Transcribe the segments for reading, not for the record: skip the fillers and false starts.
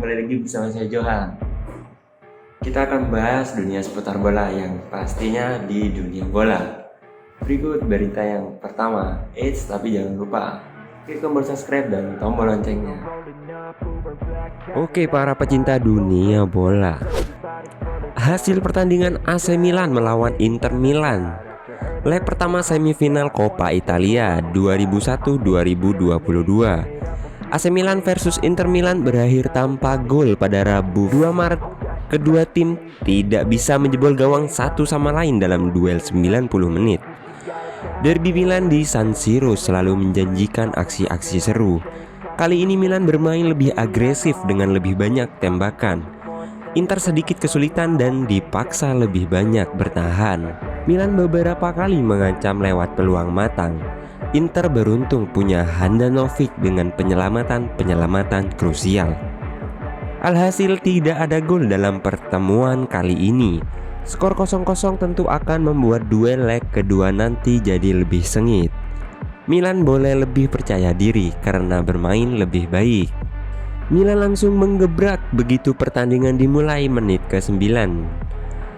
kembali lagi bersama saya Johan. Kita akan bahas dunia seputar bola yang pastinya di dunia bola. Berikut berita yang pertama. Tapi jangan lupa klik tombol subscribe dan tombol loncengnya. Oke, para pecinta dunia bola, hasil pertandingan AC Milan melawan Inter Milan leg pertama semifinal Coppa Italia 2001-2022. AC Milan versus Inter Milan berakhir tanpa gol pada Rabu 2 Maret. Kedua tim tidak bisa menjebol gawang satu sama lain dalam duel 90 menit. Derby Milan di San Siro selalu menjanjikan aksi-aksi seru. Kali ini Milan bermain lebih agresif dengan lebih banyak tembakan. Inter sedikit kesulitan dan dipaksa lebih banyak bertahan. Milan beberapa kali mengancam lewat peluang matang. Inter beruntung punya Handanovic dengan penyelamatan krusial. Alhasil tidak ada gol dalam pertemuan kali ini. Skor 0-0 tentu akan membuat duel leg kedua nanti jadi lebih sengit. Milan boleh lebih percaya diri karena bermain lebih baik. Milan langsung menggebrak begitu pertandingan dimulai menit ke-9.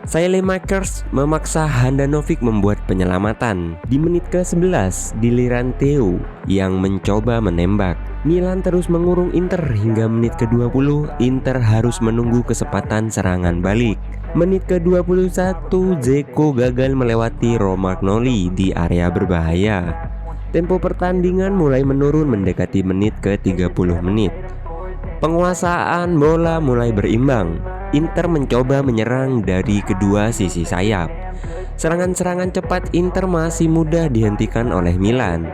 Saelemaekers memaksa Handanovic membuat penyelamatan. Di menit ke-11, giliran Theo yang mencoba menembak. Milan terus mengurung Inter hingga menit ke-20. Inter harus menunggu kesempatan serangan balik. Menit ke-21, Dzeko gagal melewati Romagnoli di area berbahaya. Tempo pertandingan mulai menurun mendekati menit ke-30 menit. Penguasaan bola mulai berimbang. Inter mencoba menyerang dari kedua sisi sayap. Serangan-serangan cepat Inter masih mudah dihentikan oleh Milan.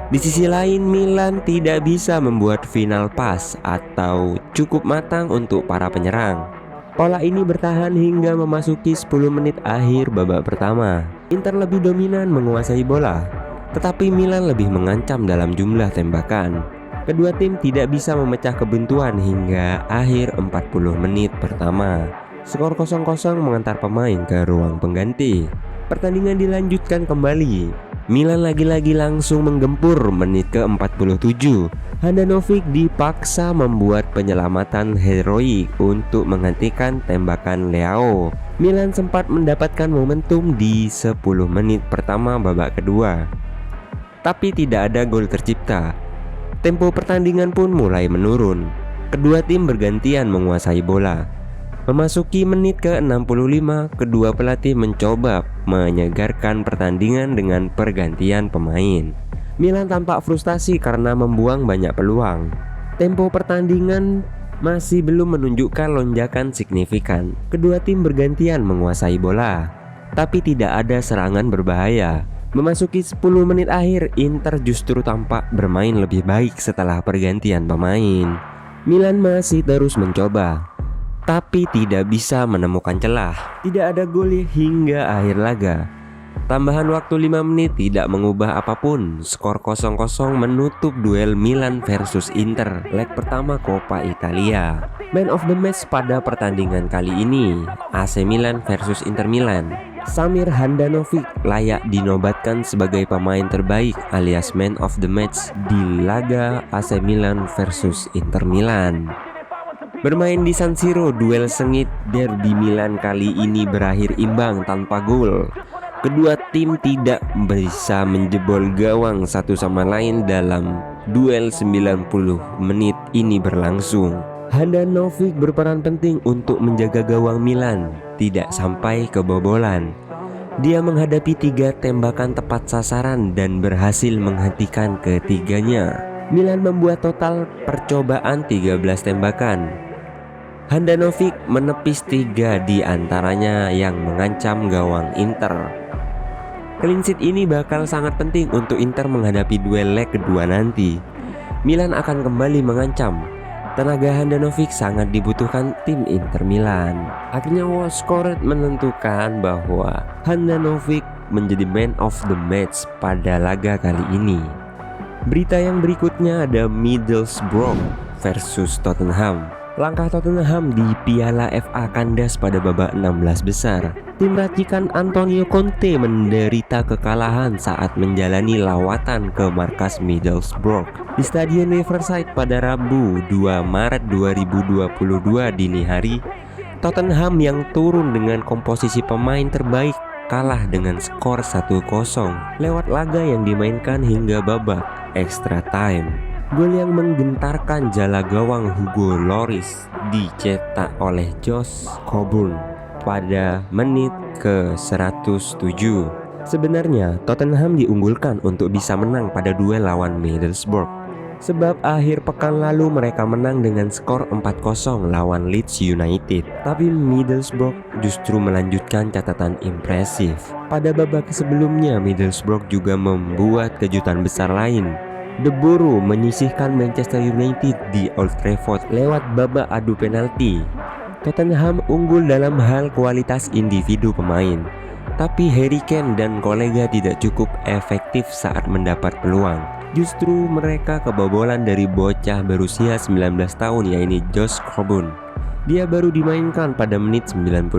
Di sisi lain, Milan tidak bisa membuat final pass atau cukup matang untuk para penyerang. Pola ini bertahan hingga memasuki 10 menit akhir babak pertama. Inter lebih dominan menguasai bola, tetapi Milan lebih mengancam dalam jumlah tembakan. Kedua tim tidak bisa memecah kebuntuan hingga akhir 40 menit pertama. Skor 0-0 mengantar pemain ke ruang pengganti. Pertandingan dilanjutkan kembali. Milan lagi-lagi langsung menggempur menit ke-47. Handanovic dipaksa membuat penyelamatan heroik untuk menggantikan tembakan Leao. Milan sempat mendapatkan momentum di 10 menit pertama babak kedua, tapi tidak ada gol tercipta. Tempo pertandingan pun mulai menurun. Kedua tim bergantian menguasai bola. Memasuki menit ke-65, kedua pelatih mencoba menyegarkan pertandingan dengan pergantian pemain. Milan tampak frustasi karena membuang banyak peluang. Tempo pertandingan masih belum menunjukkan lonjakan signifikan. Kedua tim bergantian menguasai bola, tapi tidak ada serangan berbahaya. Memasuki 10 menit akhir, Inter justru tampak bermain lebih baik setelah pergantian pemain. Milan masih terus mencoba, tapi tidak bisa menemukan celah. Tidak ada gol hingga akhir laga. Tambahan waktu 5 menit tidak mengubah apapun. Skor 0-0 menutup duel Milan versus Inter leg pertama Coppa Italia. Man of the match pada pertandingan kali ini AC Milan versus Inter Milan. Samir Handanovic layak dinobatkan sebagai pemain terbaik alias man of the match di laga AC Milan versus Inter Milan. Bermain di San Siro, duel sengit derby Milan kali ini berakhir imbang tanpa gol. Kedua tim tidak bisa menjebol gawang satu sama lain dalam duel 90 menit ini berlangsung. Handanovic berperan penting untuk menjaga gawang Milan tidak sampai kebobolan. Dia menghadapi 3 tembakan tepat sasaran dan berhasil menghentikan ketiganya. Milan membuat total percobaan 13 tembakan. Handanovic menepis 3 di antaranya yang mengancam gawang Inter. Clean sheet ini bakal sangat penting untuk Inter menghadapi duel leg kedua nanti. Milan akan kembali mengancam. Tenaga Handanovic sangat dibutuhkan tim Inter Milan. Akhirnya WatchScore menentukan bahwa Handanovic menjadi man of the match pada laga kali ini. Berita yang berikutnya ada Middlesbrough versus Tottenham. Langkah Tottenham di Piala FA kandas pada babak 16 besar. Tim racikan Antonio Conte menderita kekalahan saat menjalani lawatan ke markas Middlesbrough di Stadion Riverside pada Rabu 2 Maret 2022 dini hari. Tottenham yang turun dengan komposisi pemain terbaik kalah dengan skor 1-0 lewat laga yang dimainkan hingga babak extra time. Gol yang menggentarkan jala gawang Hugo Lloris dicetak oleh Josh Coburn pada menit ke-107. Sebenarnya Tottenham diunggulkan untuk bisa menang pada duel lawan Middlesbrough, sebab akhir pekan lalu mereka menang dengan skor 4-0 lawan Leeds United. Tapi Middlesbrough justru melanjutkan catatan impresif. Pada babak sebelumnya Middlesbrough juga membuat kejutan besar lain. The Borough menyisihkan Manchester United di Old Trafford lewat babak adu penalti. Tottenham unggul dalam hal kualitas individu pemain, tapi Harry Kane dan kolega tidak cukup efektif saat mendapat peluang. Justru mereka kebobolan dari bocah berusia 19 tahun yaitu Josh Coburn. Dia baru dimainkan pada menit 96.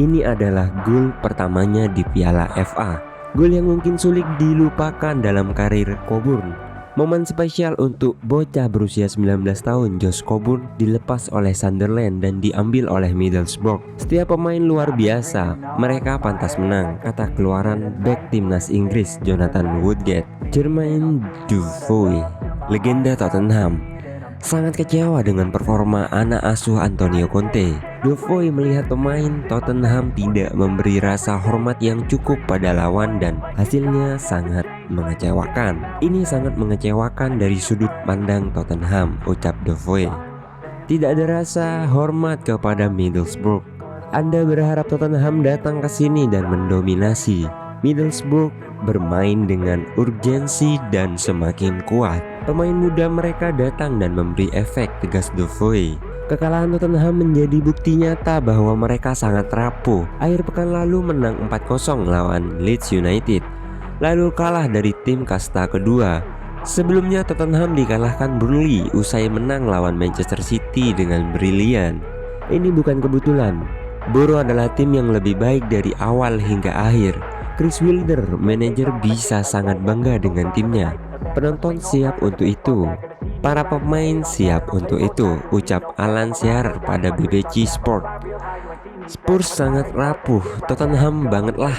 Ini adalah gol pertamanya di Piala FA. Gol yang mungkin sulit dilupakan dalam karir Coburn. Momen spesial untuk bocah berusia 19 tahun Josh Coburn dilepas oleh Sunderland dan diambil oleh Middlesbrough. Setiap pemain luar biasa, mereka pantas menang, kata keluaran bek timnas Inggris Jonathan Woodgate. Jermaine Defoe, legenda Tottenham, sangat kecewa dengan performa anak asuh Antonio Conte. Defoe melihat pemain Tottenham tidak memberi rasa hormat yang cukup pada lawan dan hasilnya sangat mengecewakan. Ini sangat mengecewakan dari sudut pandang Tottenham, ucap Defoe. Tidak ada rasa hormat kepada Middlesbrough. Anda berharap Tottenham datang ke sini dan mendominasi. Middlesbrough bermain dengan urgensi dan semakin kuat. Pemain muda mereka datang dan memberi efek, tegas Defoe. Kekalahan Tottenham menjadi bukti nyata bahwa mereka sangat rapuh. Akhir pekan lalu menang 4-0 lawan Leeds United, lalu kalah dari tim kasta kedua. Sebelumnya Tottenham dikalahkan Burnley usai menang lawan Manchester City dengan brilian. Ini bukan kebetulan. Borough adalah tim yang lebih baik dari awal hingga akhir. Chris Wilder, manajer, bisa sangat bangga dengan timnya. Penonton siap untuk itu. Para pemain siap untuk itu, ucap Alan Shearer pada BBC Sport. Spurs sangat rapuh, Tottenham bangetlah,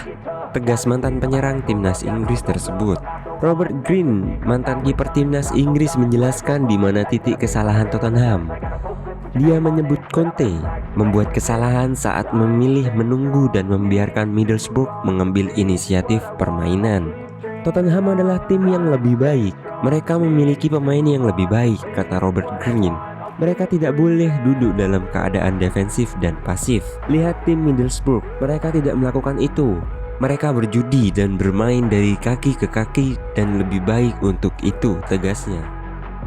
tegas mantan penyerang timnas Inggris tersebut. Robert Green, mantan kiper timnas Inggris, menjelaskan di mana titik kesalahan Tottenham. Dia menyebut Conte membuat kesalahan saat memilih menunggu dan membiarkan Middlesbrough mengambil inisiatif permainan. Tottenham adalah tim yang lebih baik. Mereka memiliki pemain yang lebih baik, kata Robert Green. Mereka tidak boleh duduk dalam keadaan defensif dan pasif. Lihat tim Middlesbrough, mereka tidak melakukan itu. Mereka berjudi dan bermain dari kaki ke kaki dan lebih baik untuk itu, tegasnya.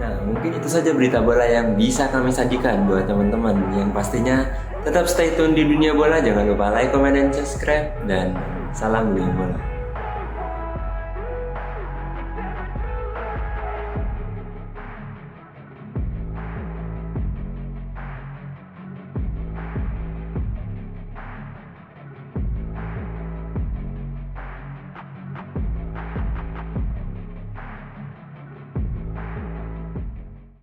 Nah, mungkin itu saja berita bola yang bisa kami sajikan buat teman-teman. Yang pastinya tetap stay tune di dunia bola. Jangan lupa like, comment, dan subscribe. Dan salam dunia bola.